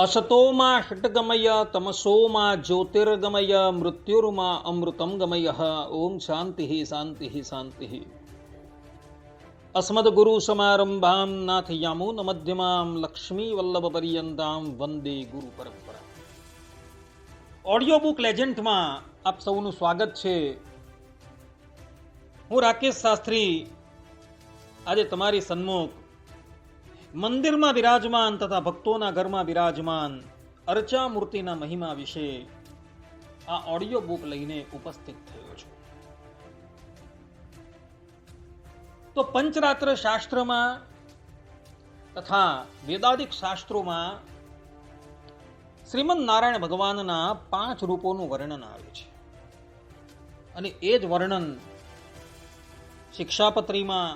અસતોમાં ષટગમય તમસોમાં જ્યોતિર્ગમય મૃત્યુર્માં અમૃતમ ગમય. ઓમ શાંતિ શાંતિ શાંતિ. અસ્મદ્ગુરુ સમારંભામ નાથયામૂન મધ્યમામ લક્ષ્મી વલ્લભ પર્યંતામ વંદે ગુરુ પરંપરા. Audio book લેજન્ડમાં આપ સૌનું સ્વાગત છે. હું રાકેશ શાસ્ત્રી આજે તમારી સન્મુખ મંદિરમાં બિરાજમાન તથા ભક્તોના ઘરમાં બિરાજમાન અર્ચા મૂર્તિના મહિમા વિશે આ ઓડિયો બુક લઈને ઉપસ્થિત થયો છું. તો પંચરાત્ર શાસ્ત્રમાં તથા વેદાદિક શાસ્ત્રોમાં શ્રીમદ નારાયણ ભગવાનના 5 રૂપોનું વર્ણન આવે છે. અને એ જ વર્ણન શિક્ષાપત્રીમાં,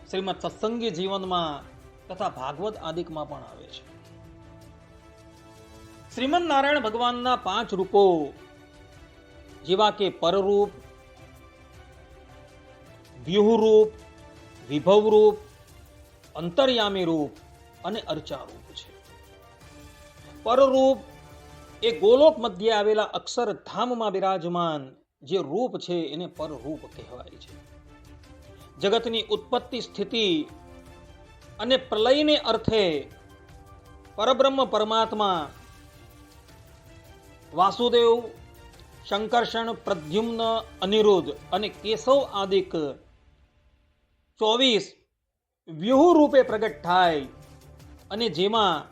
શ્રીમદ સત્સંગી જીવનમાં તથા ભાગવત આદિકમાં પણ આવે છે. શ્રીમદ નારાયણ ભગવાનના 5 રૂપો જેવા કે પરરૂપ, વ્યુહરૂપ, વિભવરૂપ, અંતર્યામી રૂપ અને અર્ચા રૂપ છે. પરરૂપ એ ગોલોક મધ્ય આવેલા અક્ષરધામમાં બિરાજમાન જે રૂપ છે એને પરરૂપ કહેવાય છે. જગતની ઉત્પત્તિ, સ્થિતિ અને પ્રલયને અર્થે પરબ્રહ્મ પરમાત્મા વાસુદેવ, શંકર્ષણ, પ્રદ્યુમ્ન, અનિરુદ્ધ અને કેશવ આદિક 24 વ્યુહ રૂપે પ્રગટ થાય અને જેમાં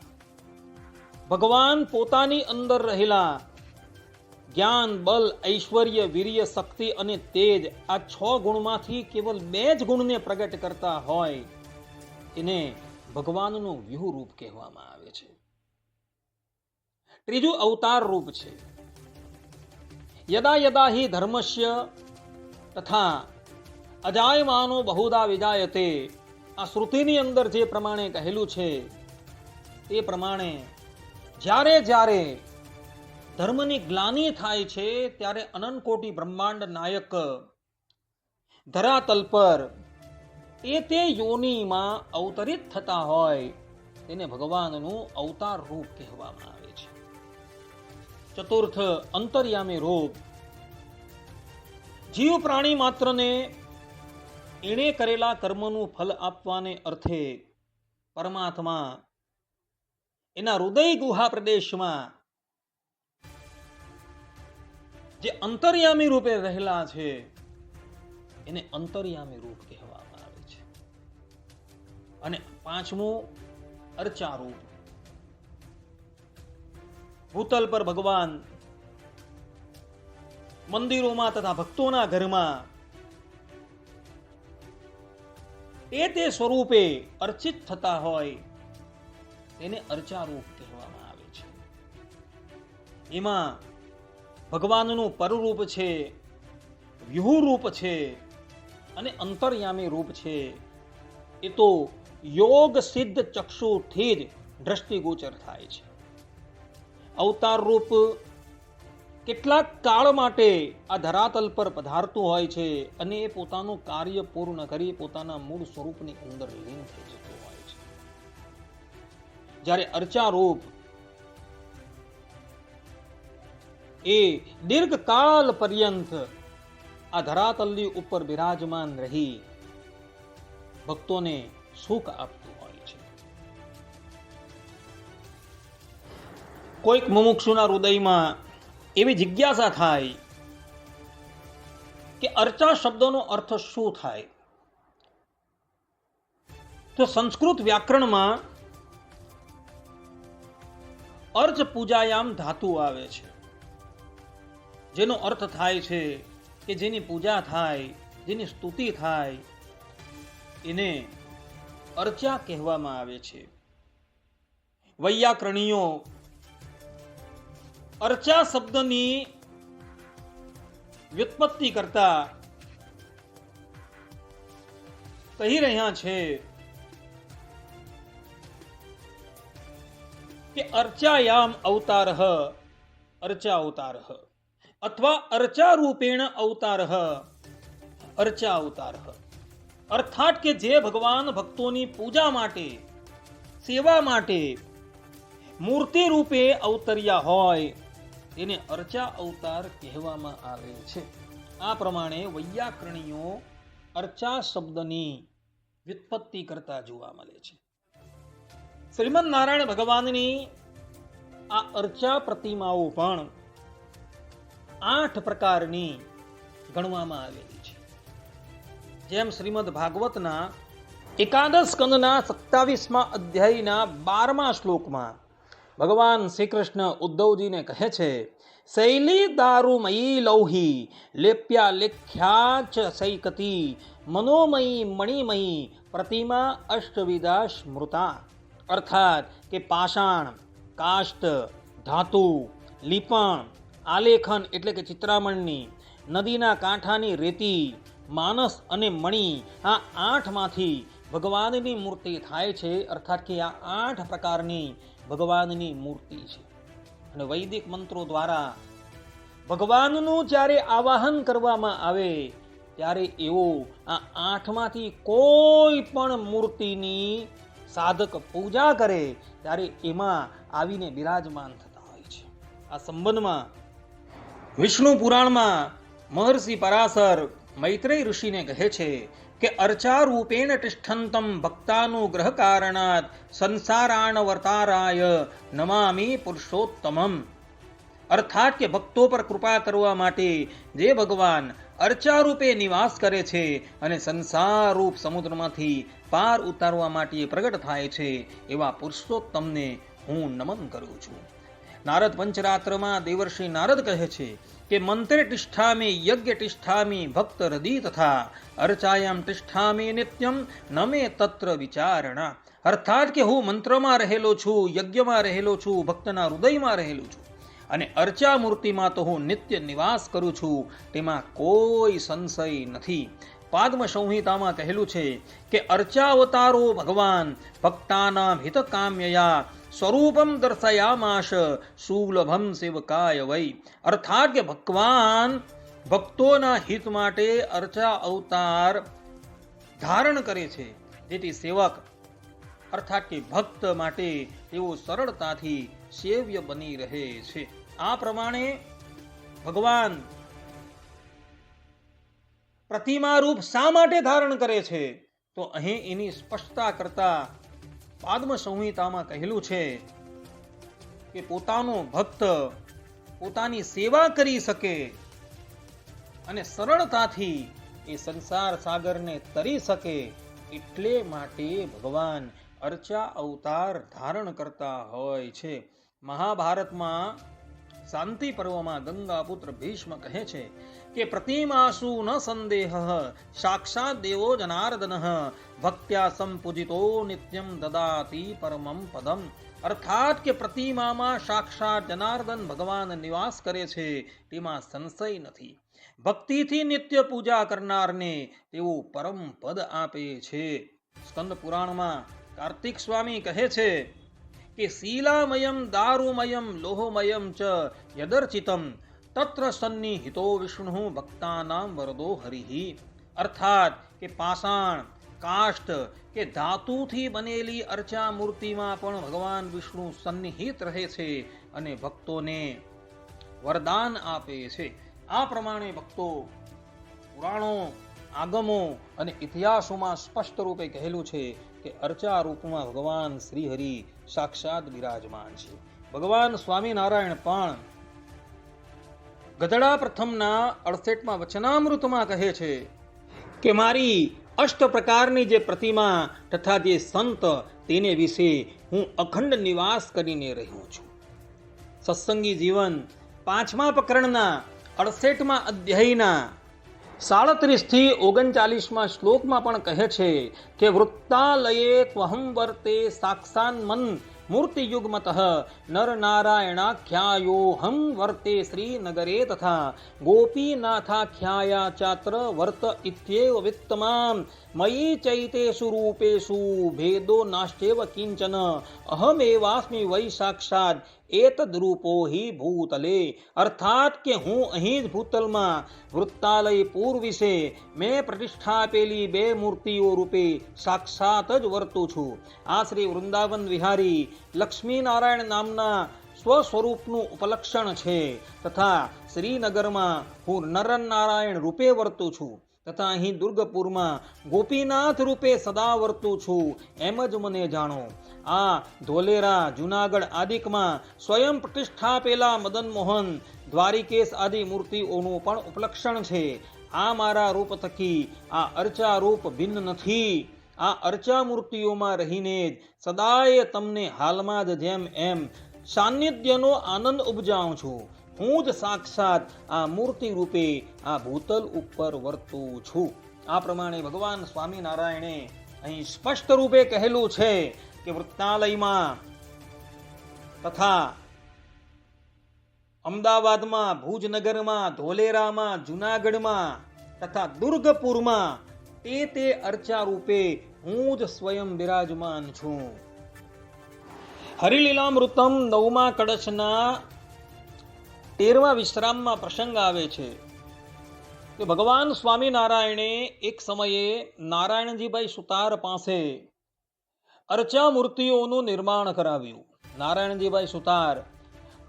ભગવાન પોતાની અંદર રહેલા જ્ઞાન, બલ, ઐશ્વર્ય, વીર્ય, શક્તિ અને તેજ આ 6 ગુણમાંથી કેવલ 2 જ ગુણને પ્રગટ કરતા હોય એને ભગવાનનું વ્યુહ રૂપ કહેવામાં આવે છે. ત્રીજું અવતાર રૂપ છે. યદા યદા હિ ધર્મસ્ય તથા અજાયમાનો બહુધા વિજાયતે, આ શ્રુતિની અંદર જે પ્રમાણે કહેલું છે તે પ્રમાણે જ્યારે જ્યારે ધર્મની ગ્લાનિ થાય છે ત્યારે અનંત કોટી બ્રહ્માંડ નાયક ધરાતલ પર તે યોનિમાં અવતરિત થતા હોય તેને ભગવાનનું અવતાર રૂપ કહેવામાં આવે છે. ચતુર્થ અંતર્યામી રૂપ. જીવ પ્રાણી માત્રને એણે કરેલા કર્મનું ફલ આપવાને અર્થે પરમાત્મા એના હૃદય ગુહા પ્રદેશમાં જે અંતર્યામી રૂપે રહેલા છે એને અંતર્યામી રૂપ કહેવામાં આવે છે. અને 5મું અર્ચા રૂપ. ભૂતલ પર ભગવાન મંદિરોમાં તથા ભક્તોના ઘરમાં તે સ્વરૂપે અર્ચિત થતા હોય તેને અર્ચા રૂપ કહેવામાં આવે છે. એમાં ભગવાનનું પરરૂપ છે, વ્યુહ રૂપ છે અને અંતર્યામી રૂપ છે. એ તો યોગ સિદ્ધ ચક્ષુથી જ દ્રષ્ટિગોચર થાય છે. અવતાર રૂપ કેટલાક કાળ માટે આ ધરાતલ પર પધારતું હોય છે અને એ પોતાનું કાર્ય પૂર્ણ કરી પોતાના મૂળ સ્વરૂપની અંદર લીન થઈ જતું હોય છે. જ્યારે અર્ચા રૂપ એ દીર્ઘકાળ પર્યંત આ ધરાતલની ઉપર બિરાજમાન રહી ભક્તોને સુખ આપતું હોય છે. કોઈક મુમુક્ષુના હૃદયમાં એવી જિજ્ઞાસા થાય કે અર્ચા શબ્દનો અર્થ શું થાય, તો સંસ્કૃત વ્યાકરણમાં અર્ચ પૂજાયામ ધાતુ આવે છે, જેનો અર્થ થાય છે કે જેની પૂજા થાય, જેની સ્તુતિ થાય એને અર્ચા કહેવામાં આવે છે. વૈયાકરણીઓ અર્ચા શબ્દની વ્યુત્પત્તિ કરતા કહી રહ્યા છે કે અર્ચાયામ અવતારઃ અર્ચા અવતારઃ અથવા અર્ચા રૂપેણ અવતારઃ અર્ચા અવતારઃ. અર્થાત કે જે ભગવાન ભક્તોની પૂજા માટે, સેવા માટે મૂર્તિ રૂપે અવતર્યા હોય તેને અર્ચા અવતાર કહેવામાં આવે છે. આ પ્રમાણે વૈયાકરણીઓ અર્ચા શબ્દની વ્યુત્પત્તિ કરતા જોવા મળે છે. શ્રીમદ નારાયણ ભગવાનની આ અર્ચા પ્રતિમાઓ પણ 8 પ્રકારની ગણવામાં આવેલી છે. જેમ શ્રીમદ ભાગવતના એકાદશ સ્કંદના 27મા અધ્યાયના 12મા શ્લોકમાં ભગવાન શ્રી કૃષ્ણ ઉદ્ધવજીને કહે છે, શૈલી દારૂમયી લૌહી લેપ્યા લેખ્યા ચ સૈકતી મનોમયી મણિમયી પ્રતિમા અષ્ટવિધા સ્મૃતા. અર્થાત કે પાષાણ, કાષ્ટ, ધાતુ, લીપણ, આલેખન એટલે કે ચિત્રામણની, નદીના કાંઠાની રેતી, માનસ અને મણિ, આ 8માંથી ભગવાનની મૂર્તિ થાય છે. અર્થાત કે આ 8 પ્રકારની ભગવાનની મૂર્તિ છે. અને વૈદિક મંત્રો દ્વારા ભગવાનનું જ્યારે આવાહન કરવામાં આવે ત્યારે એવો આ 8માંથી કોઈ પણ મૂર્તિની સાધક પૂજા કરે ત્યારે એમાં આવીને બિરાજમાન થતા હોય છે. આ સંબંધમાં વિષ્ણુ પુરાણમાં મહર્ષિ પરાશર મૈત્રેય ઋષિને કહે છે કે અર્ચા રૂપેણ તિષ્ઠંતમ ભક્તાનુગ્રહ કારણાત સંસારાણવર્તારાય નમામિ પુરુષોત્તમમ. અર્થાત કે ભક્તો પર કૃપા કરવા માટે જે ભગવાન અર્ચા રૂપે નિવાસ કરે છે અને સંસાર રૂપ સમુદ્રમાંથી પાર ઉતારવા માટે પ્રગટ થાય છે એવા પુરુષોત્તમને હું નમન કરું છું. નારદ પંચરાત્રમાં દેવર્ષિ નારદ કહે છે કે મંત્રે તિષ્ઠામિ યજ્ઞ તિષ્ઠામિ ભક્ત હૃદય તથા અર્ચાયામ તિષ્ઠામિ નિત્યમ નમે તત્ર વિચારણા. અર્થાત કે હું મંત્રમાં રહેલો છું, યજ્ઞમાં રહેલો છું, ભક્તના હૃદયમાં રહેલો છું અને અર્ચા મૂર્તિમાં તો હું નિત્ય નિવાસ કરું છું, તેમાં કોઈ સંશય નથી. પાદ્મ સંહિતામાં કહેલું છે કે અર્ચાવતારો ભગવાન ભક્તાનામ હિતકામ્યયા સ્વરૂપમ દર્શયામાશ સુલભમ સેવકાય વૈ. અર્થાત કે ભગવાન ભક્તોના હિત માટે અર્ચા અવતાર ધારણ કરે છે, જેથી સેવક અર્થાત કે ભક્ત માટે તેઓ સરળતાથી સેવ્ય બની રહે છે. આ પ્રમાણે ભગવાન પ્રતિમા રૂપ શા માટે ધારણ કરે છે તો અહીં એની સ્પષ્ટતા કરતા પાદ્મ સંહિતામાં કહેલું છે કે પોતાનો ભક્ત પોતાની સેવા કરી શકે અને સરળતાથી એ સંસાર સાગરને તરી શકે એટલે માટે ભગવાન અર્ચા અવતાર ધારણ કરતા હોય છે. મહાભારતમાં શાંતિ પર્વમાં ગંગાપુત્ર ભીષ્મ કહે છે કે પ્રતિમાસુ ન સંદેહ સાક્ષાત દેવો જનાર્દન ભક્ત્યા સંપૂજિતો નિત્યમ દદાતિ પરમમ પદમ. અર્થાત કે પ્રતિમામાં સાક્ષાત જનાર્દન ભગવાન નિવાસ કરે છે તેમાં સંશય નથી. ભક્તિથી નિત્ય પૂજા કરનારને તેઓ પરમ પદ આપે છે. સ્કંદ પુરાણમાં કાર્તિક સ્વામી કહે છે કે શીલામયમ દારૂમયમ લોહમયમ ચ યદર્ચિતમ તત્ર સન્નિહિતો વિષ્ણુ ભક્તાનામ વરદો હરિહિ. અર્થાત કે પાષાણ, કાષ્ટ કે ધાતુથી બનેલી અર્ચા મૂર્તિમાં પણ ભગવાન વિષ્ણુ સન્નિહિત રહે છે અને ભક્તોને વરદાન આપે છે. આ પ્રમાણે ભક્તો પુરાણો, આગમો અને ઇતિહાસોમાં સ્પષ્ટ રૂપે કહેલું છે કે અર્ચા રૂપમાં ભગવાન શ્રી હરિ સાક્ષાત બિરાજમાન છે. ભગવાન સ્વામિનારાયણ પણ ગધડા પ્રથમના 68મા વચનામૃતમાં કહે છે કે મારી અષ્ટ પ્રકારની જે પ્રતિમા તથા જે સંત તેને વિશે હું અખંડ નિવાસ કરીને રહ્યો છું. સત્સંગી જીવન 5મા પ્રકરણના 68મા અધ્યાયના 37 થી 39મા શ્લોકમાં પણ કહે છે કે વૃત્તાલયે ત્વહં વર્તે સાક્ષાન મન મૂર્તિયુગ્મતઃ નર નારાયણાખ્યાયોહં વર્તે શ્રીનગરે તથા ગોપીનાથાખ્યાયા ચાત્ર વર્ત ઇત્યેવ વિત્તમામ મયી ચૈતેષુ રૂપેષુ ભેદો નાસ્ત્યેવ કિંચન અહમેવાસ્મિ વૈ સાક્ષાત એતદ્રૂપો હિ ભૂતલે, અર્થાત કે હું અહીં જ ભૂતલમાં વૃત્તાલય પૂર વિશે મેં પ્રતિષ્ઠા આપેલી બે મૂર્તિઓ રૂપે સાક્ષાત જ વર્તું છું. આ શ્રી વૃંદાવન વિહારી લક્ષ્મી નારાયણ નામના સ્વસ્વરૂપનું ઉપલક્ષણ છે. તથા શ્રીનગરમાં હું નરનારાયણ રૂપે વર્તું છું તથા અહીં દુર્ગપુરમાં ગોપીનાથ રૂપે સદા વર્તું છું. એમ જ મને જાણો. આ ધોલેરા જુનાગઢ આદિકમાં સ્વયં પ્રતિષ્ઠા પેલા મદન મોહન દ્વારિકેશ આદિ મૂર્તિઓનું પણ ઉપલક્ષણ છે. આ મારા રૂપ થકી આ અર્ચા રૂપ ભિન્ન નથી. આ અર્ચા મૂર્તિઓમાં રહીને જ સદાય તમને હાલમાં જ જેમ એમ સાનિધ્યનો આનંદ ઉપજાવું છું. હું જ સાક્ષાત આ મૂર્તિ રૂપે આ ભૂતલ ઉપર વર્તું છું. આ પ્રમાણે ભગવાન સ્વામિનારાયણે અહીં સ્પષ્ટ રૂપે કહેલું છે કે વૃત્તાલયમાં તથા અમદાવાદમાં, ભુજનગરમાં, ધોલેરામાં, જુનાગઢમાં તથા દુર્ગપુરમાં તે અર્ચા રૂપે હું જ સ્વયં બિરાજમાન છું. હરિલીલામૃતમ 9મા કળશના 13મા વિશ્રામમાં પ્રસંગ આવે છે કે ભગવાન સ્વામિનારાયણે એક સમયે નારાયણજીભાઈ સુતાર પાસે અર્ચા મૂર્તિઓનું નિર્માણ કરાવ્યું. નારાયણજીભાઈ સુતાર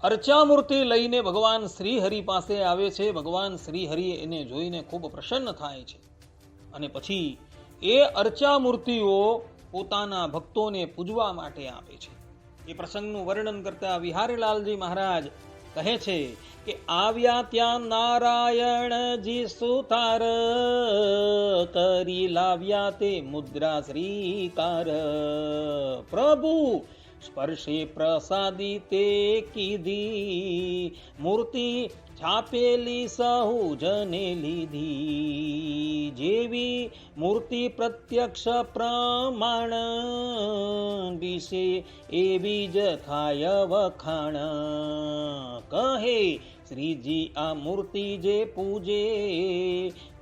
અર્ચા મૂર્તિ લઈને ભગવાન શ્રીહરિ પાસે આવે છે. ભગવાન શ્રીહરિ એને જોઈને ખૂબ પ્રસન્ન થાય છે અને પછી એ અર્ચા મૂર્તિઓ પોતાના ભક્તોને પૂજવા માટે આપે છે. એ પ્રસંગનું વર્ણન કરતા વિહારીલાલજી મહારાજ કહે છે કે આવ્યા ત્યાં નારાયણજી સુતાર, કરી લાવ્યા તે મુદ્રા શ્રીકાર. પ્રભુ સ્પર્શે પ્રસાદી તે કીધી, મૂર્તિ છાપેલી સહુ જને લીધી. જેવી મૂર્તિ પ્રત્યક્ષ પ્રમાણ, વિશે એવી જ થાય વખાણ. કહે શ્રીજી આ મૂર્તિ જે પૂજે,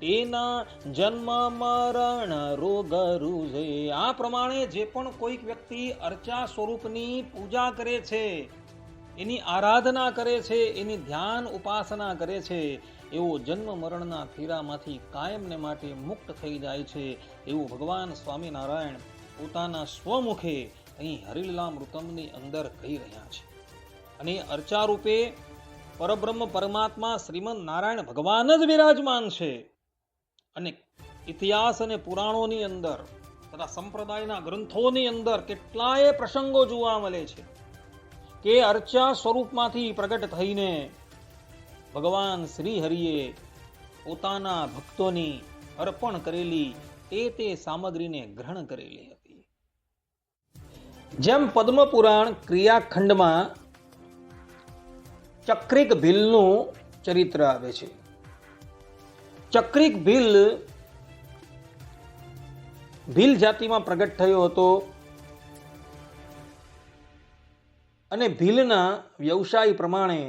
તેના જન્મ મરણ રોગ રૂજે. આ પ્રમાણે જે પણ કોઈક વ્યક્તિ અર્ચા સ્વરૂપની પૂજા કરે છે, એની આરાધના કરે છે, એની ધ્યાન ઉપાસના કરે છે, એવો જન્મ મરણના ફેરામાંથી કાયમને માટે મુક્ત થઈ જાય છે. એવું ભગવાન સ્વામિનારાયણ પોતાના સ્વમુખે અહીં હરિલીલામૃતમની અંદર કહી રહ્યા છે. અને અર્ચા રૂપે પરબ્રહ્મ પરમાત્મા શ્રીમદ નારાયણ ભગવાન જ વિરાજમાન છે. અને ઇતિહાસ અને પુરાણોની અંદર તથા સંપ્રદાયના ગ્રંથોની અંદર કેટલાય પ્રસંગો જોવા મળે છે કે અર્ચા સ્વરૂપમાંથી પ્રગટ થઈને ભગવાન શ્રી હરિએ પોતાના ભક્તોની અર્પણ કરેલી તે સામગ્રીને ગ્રહણ કરેલી હતી. જેમ પદ્મપુરાણ ક્રિયાખંડમાં ચક્રિક ભીલનું ચરિત્ર આવે છે. ચક્રિક ભીલ જાતિમાં પ્રગટ થયો હતો અને ભીલના વ્યવસાય પ્રમાણે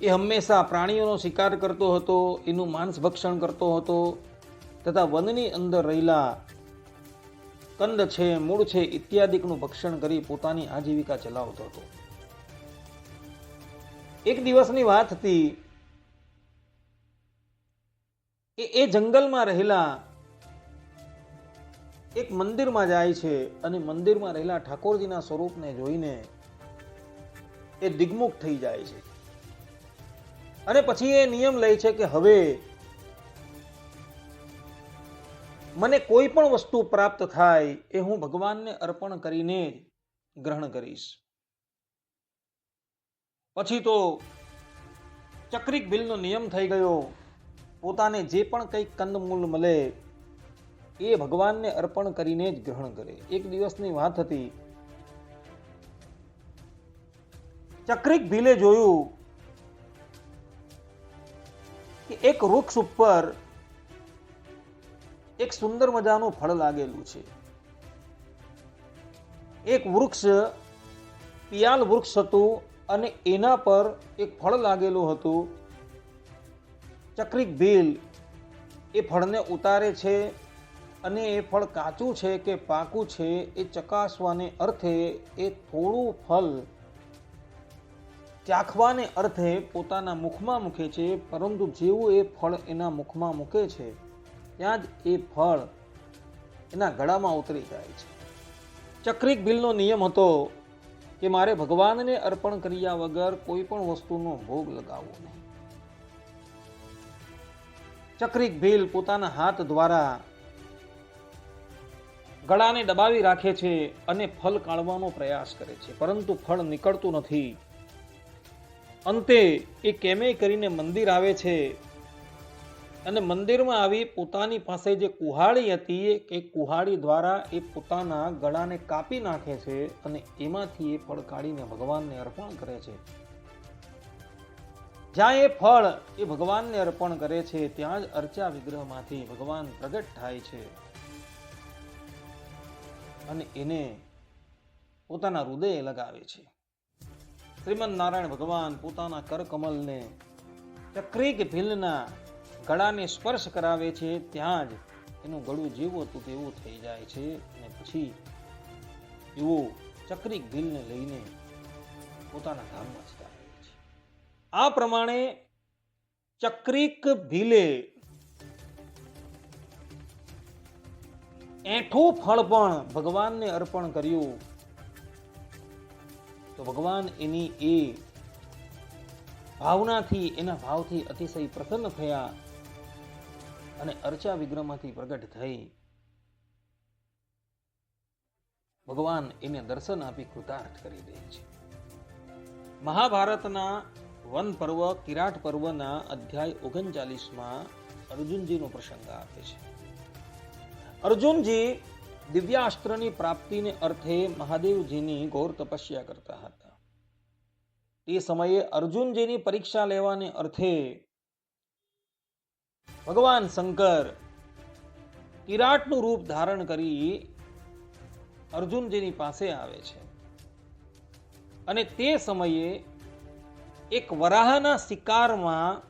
એ હંમેશા પ્રાણીઓનો શિકાર કરતો હતો, એનું માંસ ભક્ષણ કરતો હતો તથા વનની અંદર રહેલા કંદ છે, મૂળ છે ઇત્યાદિકનું ભક્ષણ કરી પોતાની આજીવિકા ચલાવતો હતો. એક દિવસની વાત હતી એ જંગલમાં રહેલા એક મંદિરમાં જાય છે અને મંદિરમાં રહેલા ઠાકોરજીના સ્વરૂપને જોઈને એ દિગ્મુખ થઈ જાય છે. અને પછી એ નિયમ લે છે કે હવે મને કોઈ પણ વસ્તુ પ્રાપ્ત થાય એ હું ભગવાનને અર્પણ કરીને જ ગ્રહણ કરીશ. પછી તો ચક્રિક ભીલનો નિયમ થઈ ગયો, પોતાને જે પણ કંઈક કંદમૂળ મળે એ ભગવાનને અર્પણ કરીને જ ગ્રહણ કરે. એક દિવસની વાત હતી, ચક્રિક ભીલે જોયું કે એક વૃક્ષ ઉપર એક સુંદર મજાનું ફળ લાગેલું છે. એક વૃક્ષ પિયાલ વૃક્ષ હતું અને એના પર એક ફળ લાગેલું હતું. ચક્રિક ભીલ એ ફળને ઉતારે છે અને એ ફળ કાચું છે કે પાકું છે એ ચકાસવાને અર્થે એ થોડું ફળ ચાખવાને અર્થે પોતાના મુખમાં મૂકે છે, પરંતુ જેવું એ ફળ એના મુખમાં મૂકે છે ત્યાં જ એ ફળ એના ગળામાં ઉતરી જાય છે. ચક્રિક ભીલનો નિયમ હતો કે મારે ભગવાનને અર્પણ કર્યા વગર કોઈ પણ વસ્તુનો ભોગ લગાવવો નહીં. ચક્રિક ભીલ પોતાના હાથ દ્વારા ગળાને દબાવી રાખે છે અને ફળ કાઢવાનો પ્રયાસ કરે છે, પરંતુ ફળ નીકળતું નથી. અંતે એ કેમે કરીને મંદિર આવે છે અને મંદિરમાં આવી પોતાની પાસે જે કુહાડી હતી એ કુહાડી દ્વારા એ પોતાના ગળાને કાપી નાખે છે અને એમાંથી એ ફળ કાઢીને ભગવાનને અર્પણ કરે છે. જ્યાં એ ફળ એ ભગવાનને અર્પણ કરે છે ત્યાં જ અર્ચા વિગ્રહમાંથી ભગવાન પ્રગટ થાય છે અને એને પોતાના હૃદય લગાવે છે. શ્રીમદ નારાયણ ભગવાન પોતાના કરકમલને ચક્રિક ભીલના ગળાને સ્પર્શ કરાવે છે, ત્યાં જ એનું ગળું જેવું હતું તેવું થઈ જાય છે અને પછી એવો ચક્રિક ભીલને લઈને પોતાના ધામમાં જતા રહે છે. આ પ્રમાણે ચક્રિક ભીલે એઠું ફળ પણ ભગવાનને અર્પણ કર્યું તો ભગવાન એની એ ભાવનાથી એના ભાવથી અતિશય પ્રસન્ન થયા અને અર્ચા વિગ્રહમાંથી પ્રગટ થઈ ભગવાન એને દર્શન આપી કૃતાર્થ કરી દે છે. મહાભારતના વન પર્વ કિરાટ પર્વના અધ્યાય 39માં અર્જુનજીનો પ્રસંગ આપે છે. અર્જુનજી દિવ્યાસ્ત્રની પ્રાપ્તિને અર્થે મહાદેવજીની ઘોર તપસ્યા કરતા હતા. તે સમયે અર્જુનજીની પરીક્ષા લેવાને અર્થે ભગવાન શંકર કિરાટનું રૂપ ધારણ કરી અર્જુનજીની પાસે આવે છે અને તે સમયે એક વરાહના શિકારમાં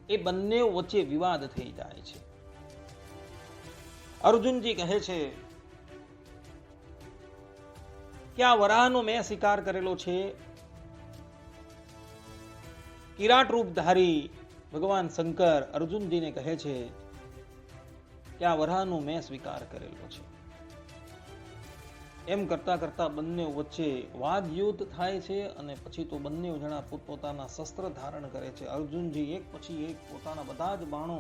એ બંને વચ્ચે વિવાદ થઈ જાય છે. અર્જુનજી કહે છે કે આ વરાહનો મેં શિકાર કરેલો છે. કિરાટ રૂપધારી ભગવાન શંકર અર્જુનજીને કહે છે કે આ વરાહનો મેં સ્વીકાર કરેલો છે. એમ કરતા કરતા બંને વચ્ચે વાદ યુદ્ધ થાય છે અને પછી તો બંને જણા પોતપોતાના શસ્ત્ર ધારણ કરે છે. અર્જુનજી એક પછી એક પોતાના બધા જ બાણો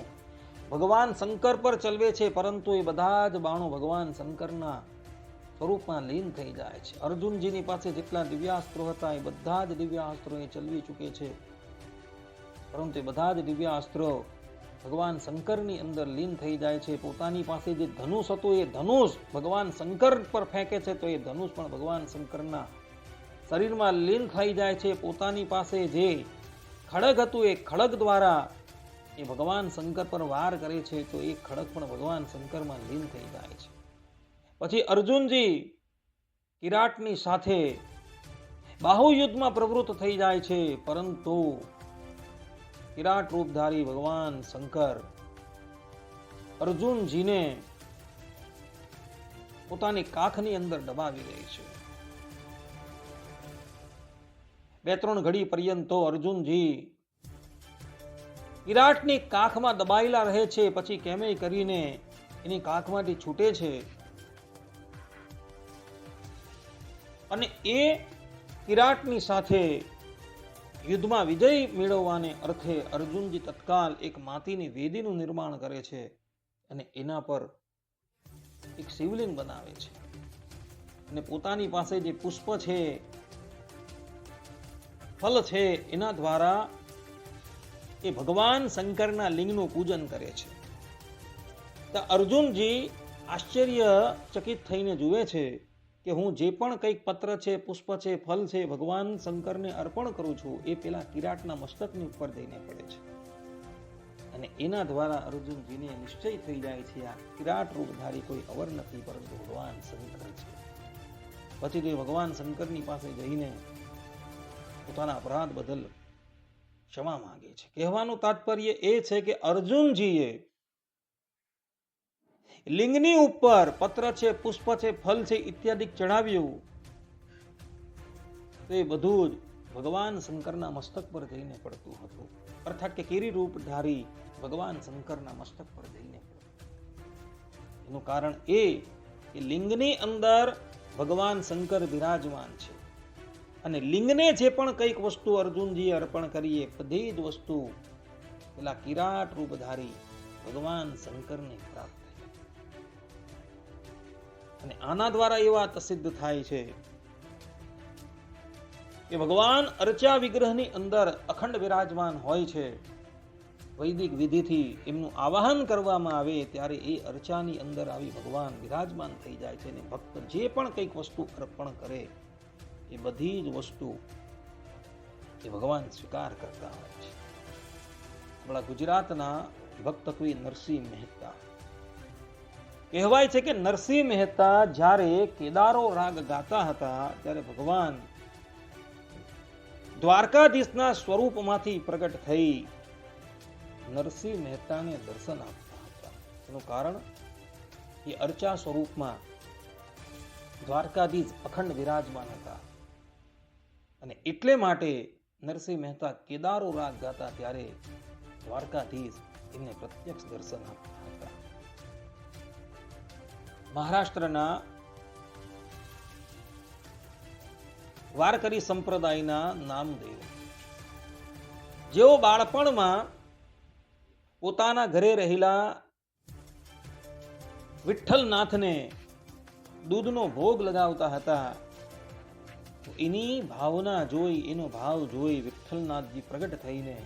ભગવાન શંકર પર ચલવે છે, પરંતુ એ બધા જ બાણો ભગવાન શંકરના સ્વરૂપમાં લીન થઈ જાય છે. અર્જુનજીની પાસે જેટલા દિવ્યાસ્ત્રો હતા એ બધા જ દિવ્યાસ્ત્રો એ ચલવી ચૂકે છે, પરંતુ એ બધા જ દિવ્યાસ્ત્રો ભગવાન શંકરની અંદર લીન થઈ જાય છે. પોતાની પાસે જે ધનુષ હતું એ ધનુષ ભગવાન શંકર પર ફેંકે છે તો એ ધનુષ પણ ભગવાન શંકરના શરીરમાં લીન થઈ જાય છે. પોતાની પાસે જે ખડગ હતું એ ખડગ દ્વારા એ ભગવાન શંકર પર વાર કરે છે તો એ ખડગ પણ ભગવાન શંકરમાં લીન થઈ જાય છે. પછી અર્જુનજી કિરાટની સાથે બાહુયુદ્ધમાં પ્રવૃત્ત થઈ જાય છે, પરંતુ કિરાટ રૂપધારી ભગવાન શંકર અર્જુનજીને પોતાની કાખની અંદર દબાવી લે છે. 2-3 ઘડી પર્યંત તો અર્જુનજી કિરાટની કાખમાં દબાયેલા રહે છે. પછી કેમે કરીને એની કાખમાંથી છૂટે છે અને એ કિરાટની સાથે યુદ્ધમાં વિજય મેળવવાને અર્થે અર્જુનજી તત્કાલ એક માટીની વેદીનું નિર્માણ કરે છે અને એના પર એક શિવલિંગ બનાવે છે અને પોતાની પાસે જે પુષ્પ છે, ફલ છે, એના દ્વારા એ ભગવાન શંકરના લિંગનું પૂજન કરે છે. તો અર્જુનજી આશ્ચર્યચકિત થઈને જુએ છે કે હું જે પણ કંઈક પત્ર છે, પુષ્પ છે, ફલ છે, ભગવાન શંકરને અર્પણ કરું છું એ પેલા કિરાટના મસ્તકની ઉપર જઈને પડે છે અને એના દ્વારા અર્જુનજીને નિશ્ચય થઈ જાય છે આ કિરાટ રૂપધારી કોઈ અવર નથી પરંતુ ભગવાન શંકર છે. પછી તે ભગવાન શંકરની પાસે જઈને પોતાના અપરાધ બદલ ક્ષમા માંગે છે. કહેવાનું તાત્પર્ય એ છે કે અર્જુનજીએ લિંગની ઉપર પત્ર છે, પુષ્પ છે, ફલ છે ઇત્યાદિ ચડાવ્યું, તો એ બધું જ ભગવાન શંકરના મસ્તક પર જઈને પડતું હતું. અર્થાત કે કેરી રૂપ ધારી ભગવાન શંકરના મસ્તક પર જઈને પડતું. એનું કારણ એ કે લિંગની અંદર ભગવાન શંકર બિરાજમાન છે અને લિંગને જે પણ કંઈક વસ્તુ અર્જુનજીએ અર્પણ કરીએ બધી જ વસ્તુ પેલા કિરાટ રૂપધારી ભગવાન શંકરને પ્રાપ્ત થઈ. અને આના દ્વારા એ વાત સિદ્ધ થાય છે કે ભગવાન અર્ચા વિગ્રહની અંદર અખંડ વિરાજમાન હોય છે. વૈદિક વિધિથી એમનું આવાહન કરવામાં આવે ત્યારે એ અર્ચાની અંદર આવી ભગવાન વિરાજમાન થઈ જાય છે અને ભક્ત જે પણ કંઈક વસ્તુ અર્પણ કરે એ બધી જ વસ્તુ એ ભગવાન સ્વીકાર કરતા હોય છે. આપણા ગુજરાતના ભક્ત કવિ નરસિંહ મહેતા કહેવાય છે કે નરસિંહ મહેતા જ્યારે કેદારો રાગ ગાતા હતા ત્યારે ભગવાન દ્વારકાધીશના સ્વરૂપમાંથી પ્રગટ થઈ નરસિંહ મહેતાને દર્શન આપતા હતા. એનું કારણ એ અર્ચા સ્વરૂપમાં દ્વારકાધીશ અખંડ વિરાજમાન હતા અને એટલે માટે નરસિંહ મહેતા કેદારો રાગ ગાતા ત્યારે દ્વારકાધીશ એમને પ્રત્યક્ષ દર્શન આપતા હતા. મહારાષ્ટ્રના વારકરી સંપ્રદાયના નામદેવ જેઓ બાળપણમાં પોતાના ઘરે રહેલા વિઠ્ઠલનાથને દૂધનો ભોગ લગાવતા હતા. એની ભાવના જોઈ, એનો ભાવ જોઈ વિઠ્ઠલનાથજી પ્રગટ થઈને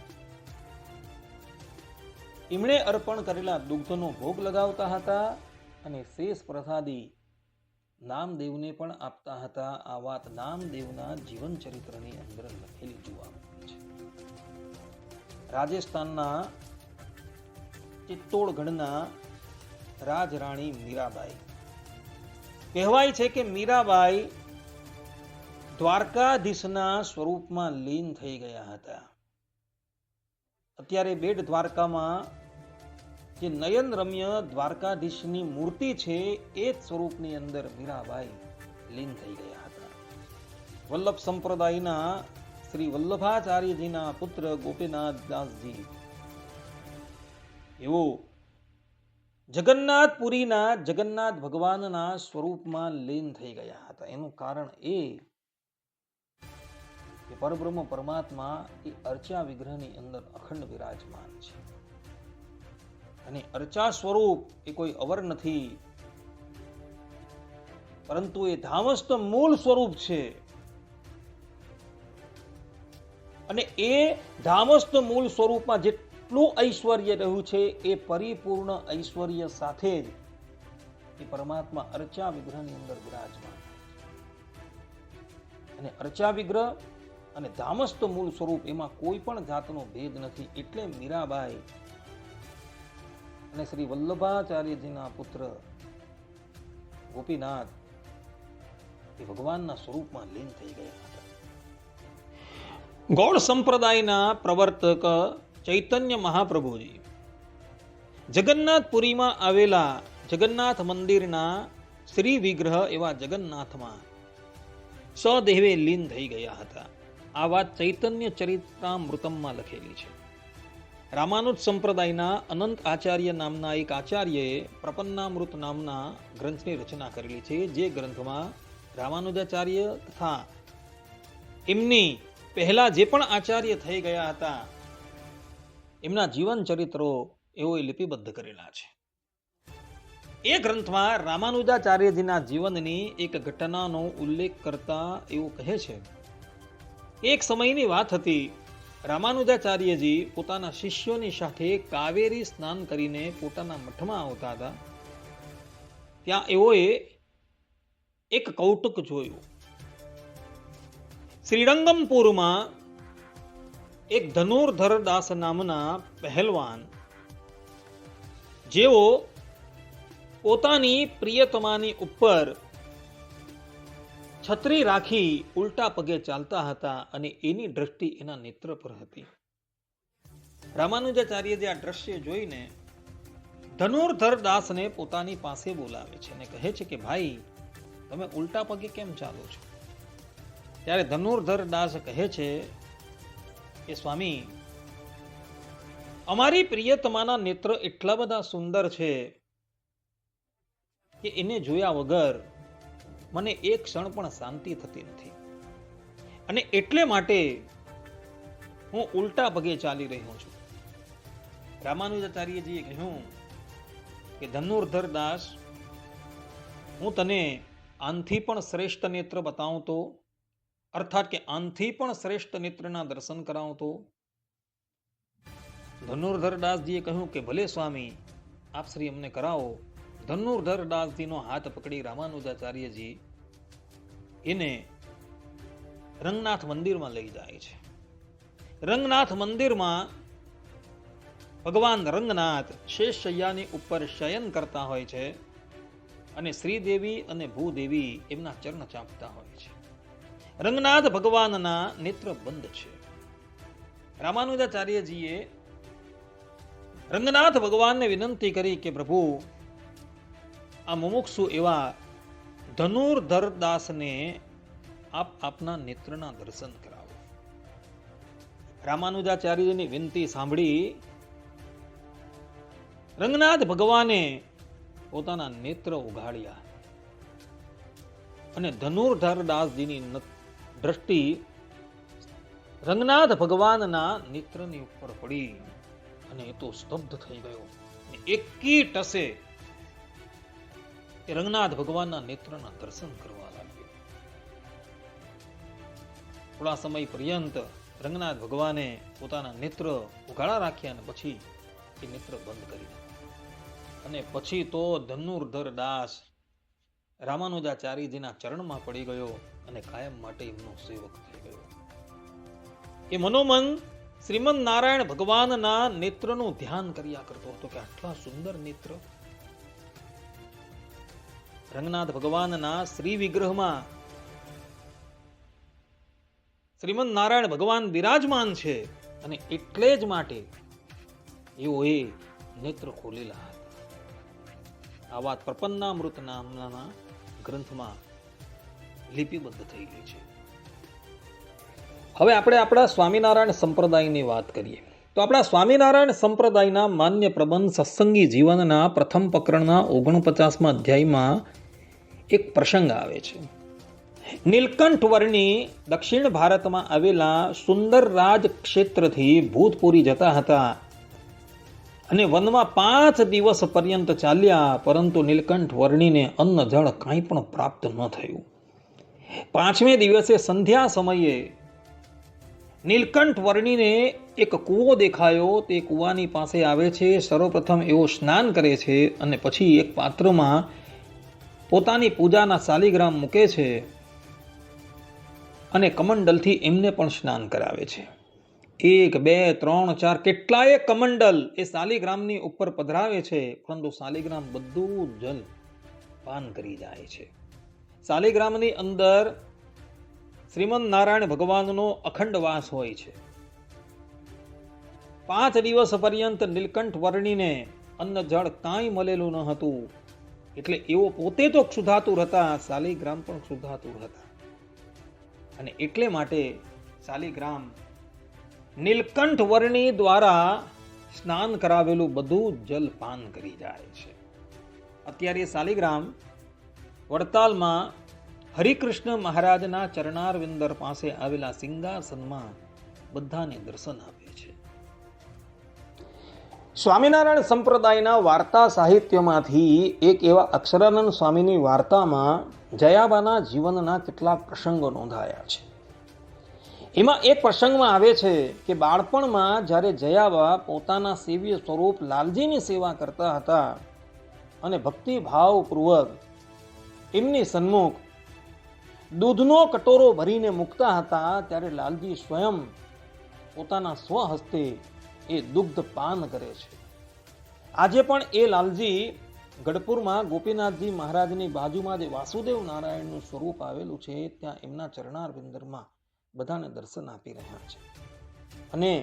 એમણે અર્પણ કરેલા દુગ્ધનો ભોગ લગાવતા હતા અને શેષ પ્રસાદી નામદેવને પણ આપતા હતા. આ વાત નામદેવના જીવન ચરિત્રની અંદર લખેલી જોવા મળે છે. રાજસ્થાનના ચિત્તોડગઢના રાજરાણી મીરાબાઈ કહેવાય છે કે મીરાબાઈ દ્વારકાધીશના સ્વરૂપમાં લીન થઈ ગયા હતા. અત્યારે બેટ દ્વારકામાં જે નયન રમ્ય દ્વારકાધીશની મૂર્તિ છે એ જ સ્વરૂપની અંદર મીરાબાઈ લીન થઈ ગયા હતા. વલ્લભ સંપ્રદાયના શ્રી વલ્લભાચાર્યજીના પુત્ર ગોપીનાથ દાસજી એવો જગન્નાથપુરીના જગન્નાથ ભગવાનના સ્વરૂપમાં લીન થઈ ગયા હતા. એનું કારણ એ કે પરબ્રહ્મ પરમાત્મા એ અર્ચા વિગ્રહની અંદર અખંડ વિરાજમાન છે અને અર્ચા સ્વરૂપ એ કોઈ અવર નથી, પરંતુ એ ધામસ્થ મૂળ સ્વરૂપ છે અને એ ધામસ્થ મૂળ સ્વરૂપમાં જેટલું ઐશ્વર્ય રહ્યું છે એ પરિપૂર્ણ ઐશ્વર્ય સાથે જ એ પરમાત્મા અર્ચા વિગ્રહની અંદર વિરાજમાન અને અર્ચા વિગ્રહ અને ધામસ્થ મૂળ સ્વરૂપ એમાં કોઈ પણ જાતનો ભેદ નથી. એટલે મીરાબાઈ અને શ્રી વલ્લભાચાર્યજીના પુત્ર ગોપીનાથ એ ભગવાનના સ્વરૂપમાં લીન થઈ ગયા હતા. ગૌડ સંપ્રદાયના પ્રવર્તક ચૈતન્ય મહાપ્રભુજી જગન્નાથપુરીમાં આવેલા જગન્નાથ મંદિરના શ્રી વિગ્રહ એવા જગન્નાથમાં સદેવે લીન થઈ ગયા હતા. આ વાત ચૈતન્ય ચરિત્રામૃતમમાં લખેલી છે. રામાનુજ સંપ્રદાયના અનંત આચાર્ય નામના એક આચાર્યએ પ્રપન્નામૃત નામના ગ્રંથની રચના કરેલી છે. જે ગ્રંથમાં રામાનુજાચાર્ય તથા એમની પહેલા જે પણ આચાર્ય થઈ ગયા હતા એમના જીવન ચરિત્રો એઓએ લિપિબદ્ધ કરેલા છે. એ ગ્રંથમાં રામાનુજાચાર્યજીના જીવનની એક ઘટનાનો ઉલ્લેખ કરતા એવું કહે છે. એક સમયની વાત હતી. રામાનુજાચાર્યજી પોતાના શિષ્યોની સાથે કાવેરી સ્નાન કરીને પોતાના મઠમાં આવતા હતા. ત્યાં એઓએ એક કૌતુક જોયું. શ્રીરંગમપુરમાં એક ધનુર્ધર દાસ નામના પહેલવાન જેઓ પોતાની પ્રિયતમાની ઉપર છત્રી રાખી ઉલટા પગે ચાલતા હતા અને એની દ્રષ્ટિ એના નેત્ર પર હતી. રામાનુજાચાર્યજી આ દ્રશ્ય જોઈને ધનુર્ધર દાસને પોતાની પાસે બોલાવે છે અને કહે છે કે ભાઈ તમે ઉલટા પગે કેમ ચાલો છો? ત્યારે ધનુર્ધર દાસ કહે છે કે સ્વામી, અમારી પ્રિયતમાના નેત્ર એટલા બધા સુંદર છે કે એને જોયા વગર મને એક ક્ષણ પણ શાંતિ થતી નથી, અને એટલે માટે હું ઉલટા પગે ચાલી રહ્યો છું. રામાનુજાચાર્યજીએ કહ્યું કે ધનુર્ધર દાસ, હું તને આનથી પણ શ્રેષ્ઠ નેત્ર બતાવું તો, અર્થાત કે આનથી પણ શ્રેષ્ઠ નેત્રના દર્શન કરાવું તો? ધનુર્ધર દાસજીએ કહ્યું કે ભલે સ્વામી, આપ શ્રી અમને કરાવો. ધનુર્ધર દાસજીનો હાથ પકડી રામાનુજાચાર્યજી એને રંગનાથ મંદિરમાં લઈ જાય છે. રંગનાથ મંદિરમાં ભગવાન રંગનાથ શેષશૈયાની ઉપર શયન કરતા હોય છે અને શ્રીદેવી અને ભૂદેવી એમના ચરણ ચાંપતા હોય છે. રંગનાથ ભગવાનના નેત્ર બંધ છે. રામાનુજાચાર્યજીએ રંગનાથ ભગવાનને વિનંતી કરી કે પ્રભુ, આ મુમુક્ષુ એવા ધનુર્ધર દાસને આપ આપના નેત્રના દર્શન કરાવો. રામાનુજાચાર્યની વિનંતી સાંભળી રંગનાથ ભગવાને પોતાના નેત્ર ઉઘાડ્યા અને ધનુર્ધર દાસજીની દ્રષ્ટિ રંગનાથ ભગવાનના નેત્રની ઉપર પડી અને એ તો સ્તબ્ધ થઈ ગયો. એકી ટસે એ રંગનાથ ભગવાનના નેત્રના દર્શન કરવા લાગ્યો. થોડા સમય પર્યંત રંગનાથ ભગવાને પોતાના નેત્ર ઉઘાડા રાખ્યા અને પછી એ નેત્ર બંધ કરી નાખ્યા. અને પછી તો ધનુર્ધર દાસ રામાનુજાચાર્યજીના ચરણમાં પડી ગયો અને કાયમ માટે એમનો સેવક થઈ ગયો. એ મનોમન શ્રીમદ નારાયણ ભગવાનના નેત્રનું ધ્યાન કર્યા કરતો હતો કે આટલા સુંદર નેત્ર. રંગનાથ ભગવાનના શ્રી વિગ્રહમાં શ્રીમદ નારાયણ ભગવાન બિરાજમાન છે અને એટલે જ માટે એઓએ નેત્ર ખોલેલા હતા. આ વાત પ્રપન્નામૃત નામના ગ્રંથમાં લિપિબદ્ધ થઈ ગઈ છે. હવે આપણે આપણા સ્વામિનારાયણ સંપ્રદાયની વાત કરીએ તો આપણા સ્વામિનારાયણ સંપ્રદાયના માન્ય પ્રબંધ સત્સંગી જીવનના પ્રથમ પ્રકરણના 49મા અધ્યાયમાં એક પ્રસંગ આવે છે. નીલકંઠ વર્ણી દક્ષિણ ભારતમાં આવેલા સુંદર રાજ ક્ષેત્રથી ભૂતપુરી જતા હતા અને વનમાં 5 દિવસ પર્યંત ચાલ્યા, પરંતુ નીલકંઠ વર્ણીને અન્ન જળ કાંઈ પણ પ્રાપ્ત ન થયું. 5મે દિવસે સંધ્યા સમયે નીલકંઠ વર્ણીને એક કૂવો દેખાયો. તે કૂવાની પાસે આવે છે. સર્વપ્રથમ એવો સ્નાન કરે છે અને પછી એક પાત્રમાં પોતાની પૂજાના શાલિગ્રામ મૂકે છે અને કમંડલથી એમને પણ સ્નાન કરાવે છે. 1 2 3 4 કેટલાય કમંડલ એ શાલિગ્રામની ઉપર પધરાવે છે, પરંતુ શાલિગ્રામ બધું જલ પાન કરી જાય છે. શાલિગ્રામની અંદર શ્રીમદ નારાયણ ભગવાનનો અખંડ વાસ હોય છે. 5 દિવસ પર્યંત નીલકંઠ વર્ણીને અન્ન જળ કાંઈ મળેલું ન હતું. એટલે એવો પોતે તો ક્ષુધાતુર હતા, શાલિગ્રામ પણ ક્ષુધાતુર હતા, અને એટલે માટે શાલિગ્રામ નીલકંઠ વર્ણી દ્વારા સ્નાન કરાવેલું બધું જલ પાન કરી જાય છે. અત્યારે શાલિગ્રામ વડતાલમાં હરિકૃષ્ણ મહારાજના ચરણારવિંદર પાસે આવેલા સિંહાસનમાં બધાને દર્શન આપે છે. સ્વામિનારાયણ સંપ્રદાયના વાર્તા સાહિત્યમાંથી એક એવા અક્ષરાનંદ સ્વામીની વાર્તામાં જયાબાના જીવનના કેટલાક પ્રસંગો નોંધાયા છે. એમાં એક પ્રસંગમાં આવે છે કે બાળપણમાં જ્યારે જયાબા પોતાના સેવ્ય સ્વરૂપ લાલજીની સેવા કરતા હતા અને ભક્તિભાવપૂર્વક એમની સન્મુખ દૂધનો કટોરો ભરીને મૂકતા હતા, ત્યારે લાલજી સ્વયં પોતાના સ્વહસ્તે એ દુગ્ધ પાન કરે છે. આજે પણ એ લાલજી ગઢપુરમાં ગોપીનાથજી મહારાજની બાજુમાં જે વાસુદેવ નારાયણનું સ્વરૂપ આવેલું છે, ત્યાં એમના ચરણારવિંદરમાં બધાને દર્શન આપી રહ્યા છે. અને